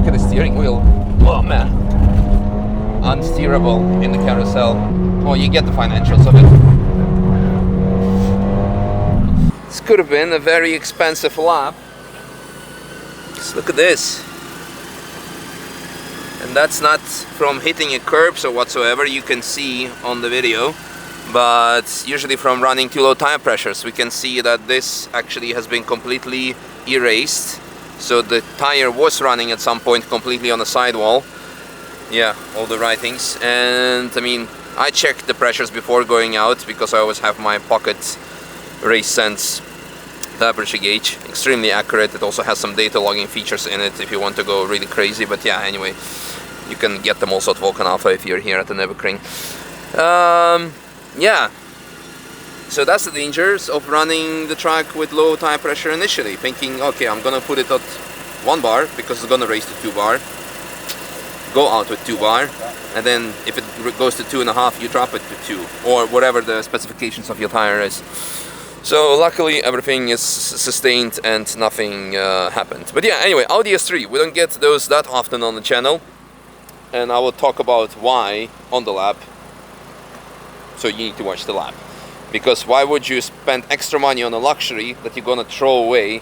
at the steering wheel. Oh man, unsteerable in the carousel. Well, you get the financials of it. This could have been a very expensive lap. Just look at this. And that's not from hitting a curb or whatsoever, you can see on the video, but usually from running too low tire pressures. We can see that this actually has been completely erased. So the tire was running at some point completely on the sidewall. Yeah, all the writings. And I mean, I checked the pressures before going out because I always have my pocket race sense tire pressure gauge, extremely accurate. It also has some data logging features in it if you want to go really crazy, but yeah, anyway, you can get them also at VULCAN ALPHA if you're here at the Nürburgring. Yeah, so that's the dangers of running the track with low tire pressure initially, thinking, okay, I'm gonna put it at 1 bar because it's gonna race to 2 bar, go out with 2 bar, and then if it goes to 2.5, you drop it to 2, or whatever the specifications of your tire is. So luckily everything is sustained and nothing happened. But yeah, anyway, Audi S3, we don't get those that often on the channel, and I will talk about why on the lap. So you need to watch the lap, because why would you spend extra money on a luxury that you're gonna throw away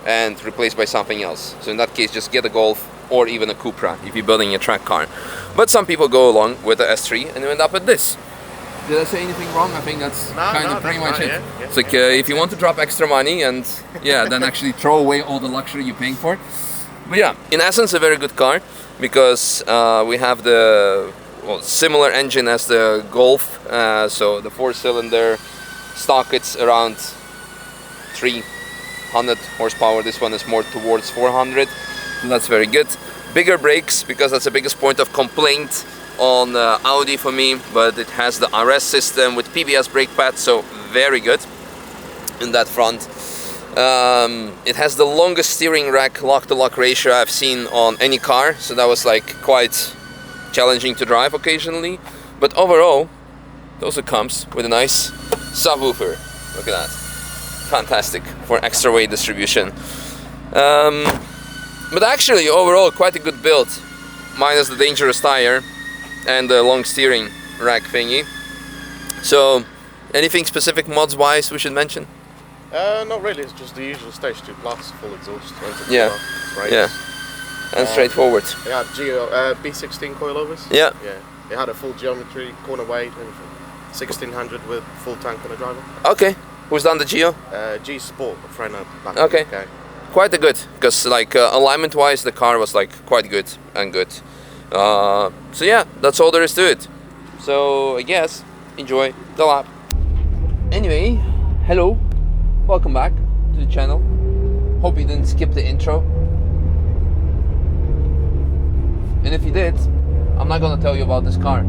and replace by something else? So in that case, just get a Golf or even a Cupra if you're building a track car. But some people go along with the S3 and end up with this. Did I say anything wrong? I think that's pretty much it. Yeah. It's like if you want to drop extra money and yeah, then actually throw away all the luxury you're paying for. But yeah, in essence, a very good car, because we have the similar engine as the Golf. So the 4-cylinder stock, it's around 300 horsepower. This one is more towards 400. So that's very good. Bigger brakes, because that's the biggest point of complaint on Audi for me, but it has the RS system with PBS brake pads, so very good in that front. It has the longest steering rack lock-to-lock ratio I've seen on any car, so that was like quite challenging to drive occasionally. But overall, it also comes with a nice subwoofer. Look at that, fantastic for extra weight distribution. But actually, overall, quite a good build, minus the dangerous tire and the long steering rack thingy. So, anything specific mods wise we should mention? Not really, it's just the usual Stage 2 Plus, full exhaust, yeah, yeah, and straightforward. It had B16 coilovers. Yeah. Yeah. It had a full geometry, corner weight, and 1600 with full tank on the driver. Okay, who's done the Geo? G Sport, a friend of back okay. in the UK. Quite a good, because like alignment wise the car was like quite good and good. So yeah, that's all there is to it. So I guess enjoy the lap. Anyway, hello, welcome back to the channel. Hope you didn't skip the intro. And if you did, I'm not gonna tell you about this car.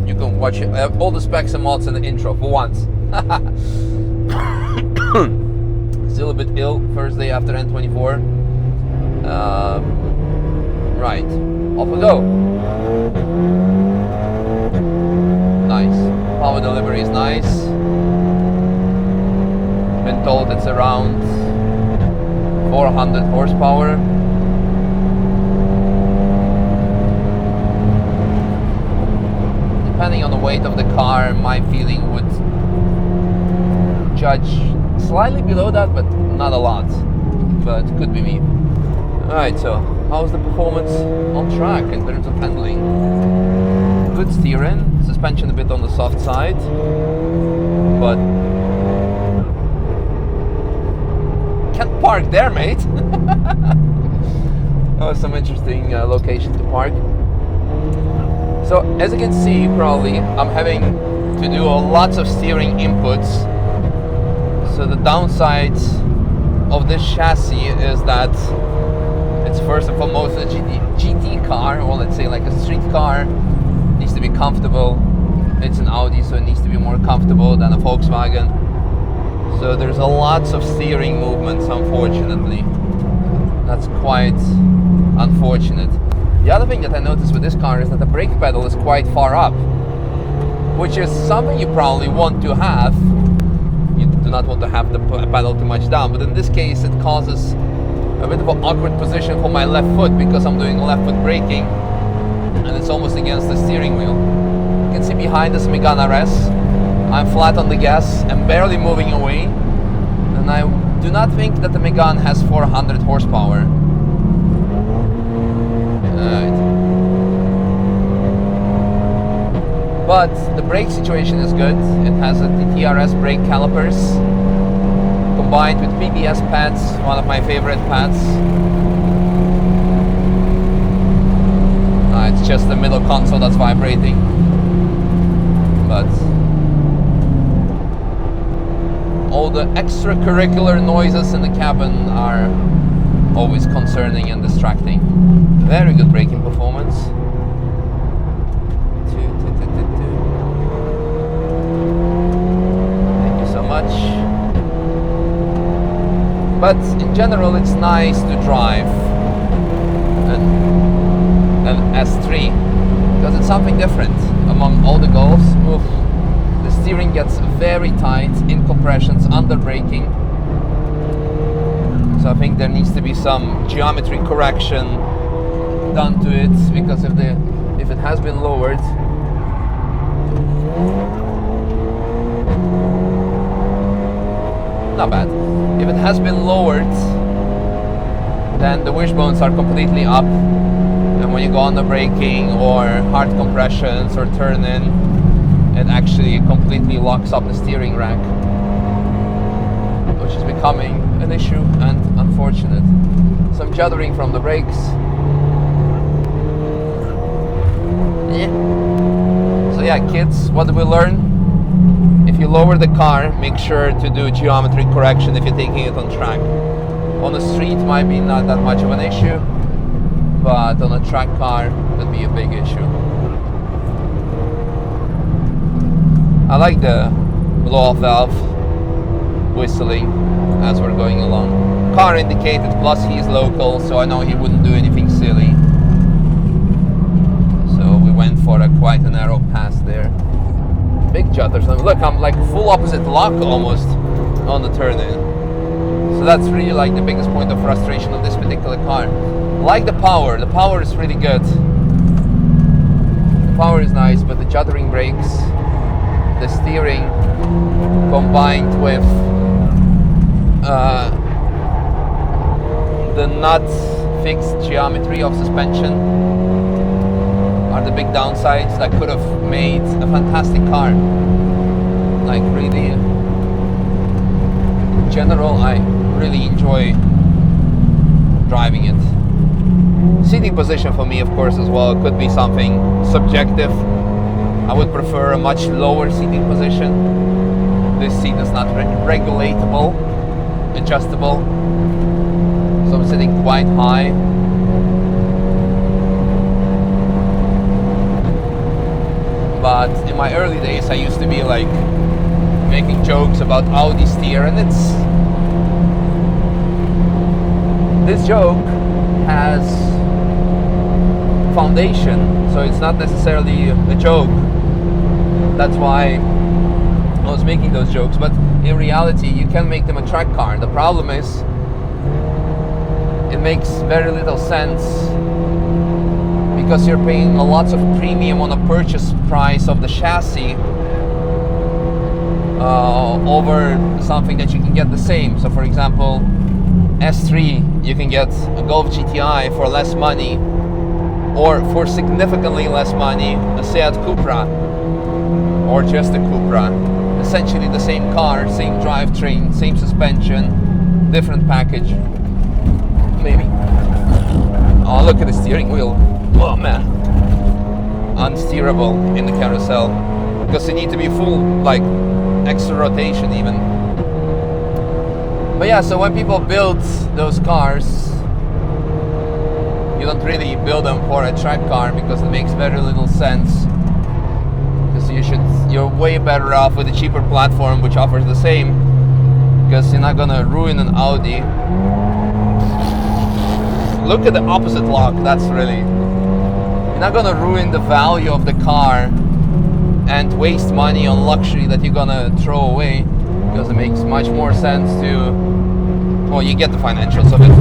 You can watch it, all the specs and mods in the intro for once. Still a bit ill, first day after N24. Right, off we go. Nice, power delivery is nice. Been told it's around 400 horsepower. Depending on the weight of the car, my feeling would judge slightly below that, but not a lot. But could be me. Alright, so how's the performance on track in terms of handling? Good steering, suspension a bit on the soft side, but can't park there, mate. Oh, some interesting location to park. So as you can see, probably I'm having to do lots of steering inputs. So the downside of this chassis is that it's first and foremost a GT car, or let's say like a street car. It needs to be comfortable. It's an Audi, so it needs to be more comfortable than a Volkswagen. So there's a lots of steering movements, unfortunately. That's quite unfortunate. The other thing that I noticed with this car is that the brake pedal is quite far up, which is something you probably want to have. You do not want to have the pedal too much down, but in this case it causes a bit of an awkward position for my left foot because I'm doing left foot braking and it's almost against the steering wheel. You can see behind us Megane RS. I'm flat on the gas and barely moving away, and I do not think that the Megane has 400 horsepower. But the brake situation is good. It has the TRS brake calipers combined with PBS pads, one of my favorite pads. It's just the middle console that's vibrating, but all the extracurricular noises in the cabin are always concerning and distracting. Very good braking performance. Thank you so much. But in general, it's nice to drive an S3 because it's something different among all the Golfs. Oof. The steering gets very tight in compressions, under braking. So I think there needs to be some geometry correction done to it, because if it has been lowered, not bad. If it has been lowered, then the wishbones are completely up, and when you go on the braking or hard compressions or turn in, it actually completely locks up the steering rack, which is becoming an issue and unfortunate. Some juddering from the brakes. Yeah. So yeah, kids, what did we learn? If you lower the car, make sure to do geometry correction if you're taking it on track. On the street might be not that much of an issue, but on a track car, that'd be a big issue. I like the blow-off valve whistling as we're going along. Car indicated, plus he's local, so I know he wouldn't do anything silly. So we went for quite a narrow pass there. Big jutters. Look, I'm like full opposite lock almost on the turn-in. So that's really like the biggest point of frustration of this particular car. Like the power is really good. The power is nice, but the juddering brakes, the steering, combined with the not fixed geometry of suspension, are the big downsides that could have made a fantastic car. Like really, in general, I really enjoy driving it. Seating position for me, of course, as well, could be something subjective. I would prefer a much lower seating position. This seat is not regulatable, adjustable, so I'm sitting quite high. But in my early days, I used to be like making jokes about Audi steer, and this joke has foundation, so it's not necessarily a joke. That's why I was making those jokes, but in reality you can make them a track car. The problem is it makes very little sense, because you're paying a lot of premium on the purchase price of the chassis over something that you can get the same. So for example, S3, you can get a Golf GTI for less money, or for significantly less money, a Seat Cupra, or just a Cupra. Essentially the same car, same drivetrain, same suspension, different package. Maybe. Oh, look at the steering wheel. Oh man. Unsteerable in the carousel, because you need to be full, like extra rotation even. But yeah, so when people build those cars, you don't really build them for a track car, because it makes very little sense. Because you're way better off with a cheaper platform which offers the same, because you're not gonna ruin an Audi. Look at the opposite lock. That's really, you're not gonna ruin the value of the car and waste money on luxury that you're gonna throw away, because it makes much more sense to, well, you get the financials of it.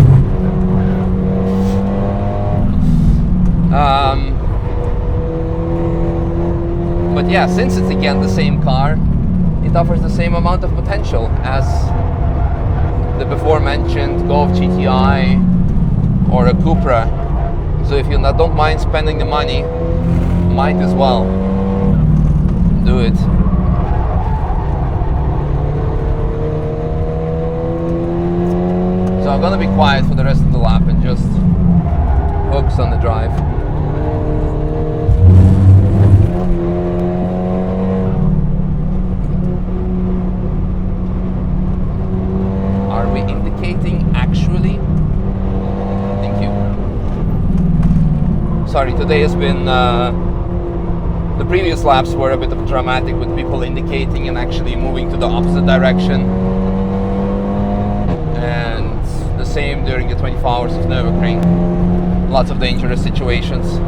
yeah, since it's again the same car, it offers the same amount of potential as the before mentioned Golf GTI or a Cupra. So if you don't mind spending the money, might as well do it. So I'm gonna be quiet for the rest of the lap and just focus on the drive. Are we indicating actually? Thank you. Sorry, today has been the previous laps were a bit of dramatic with people indicating and actually moving to the opposite direction, and the same during the 24 hours of Nürburgring. Lots of dangerous situations.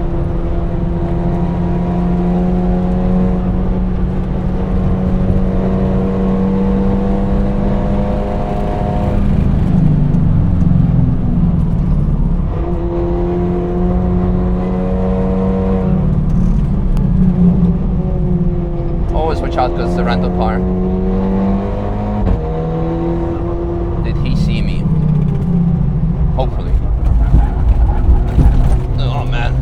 Always watch out because it's a rental car. Did he see me? Hopefully. Oh man.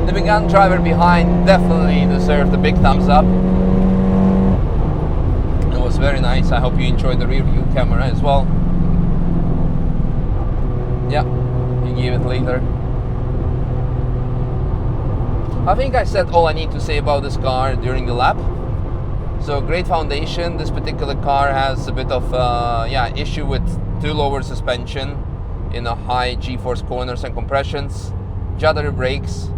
The Megane driver behind definitely deserved a big thumbs up. It was very nice. I hope you enjoyed the rear view camera as well. Yeah, you gave it later. I think I said all I need to say about this car during the lap. So great foundation. This particular car has a bit of issue with too lower suspension in a high G-force corners and compressions. Juddery brakes.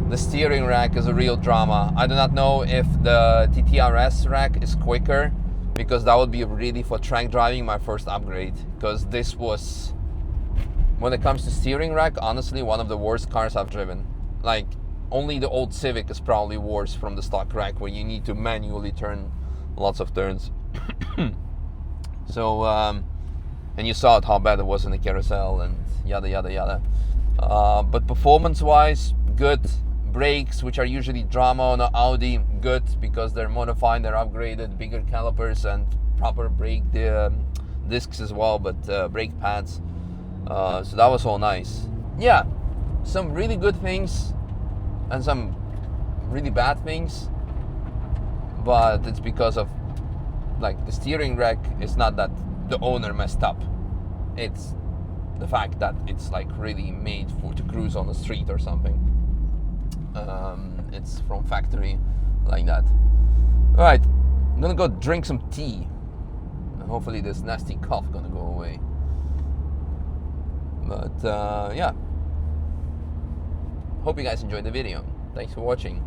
The steering rack is a real drama. I do not know if the TTRS rack is quicker, because that would be really for track driving my first upgrade, because this was, when it comes to steering rack, honestly one of the worst cars I've driven. Like, only the old Civic is probably worse from the stock rack, where you need to manually turn lots of turns. So and you saw it how bad it was in the carousel and yada yada yada. But performance wise, good. Brakes, which are usually drama on an Audi, good, because they're modified, they're upgraded, bigger calipers and proper brake discs as well, but brake pads. So that was all nice. Yeah, some really good things and some really bad things, but it's because of, like, the steering rack. It's not that the owner messed up, it's the fact that it's like really made to cruise on the street or something. It's from factory, like that. Alright, I'm gonna go drink some tea, and hopefully this nasty cough gonna go away. But yeah, hope you guys enjoyed the video. Thanks for watching.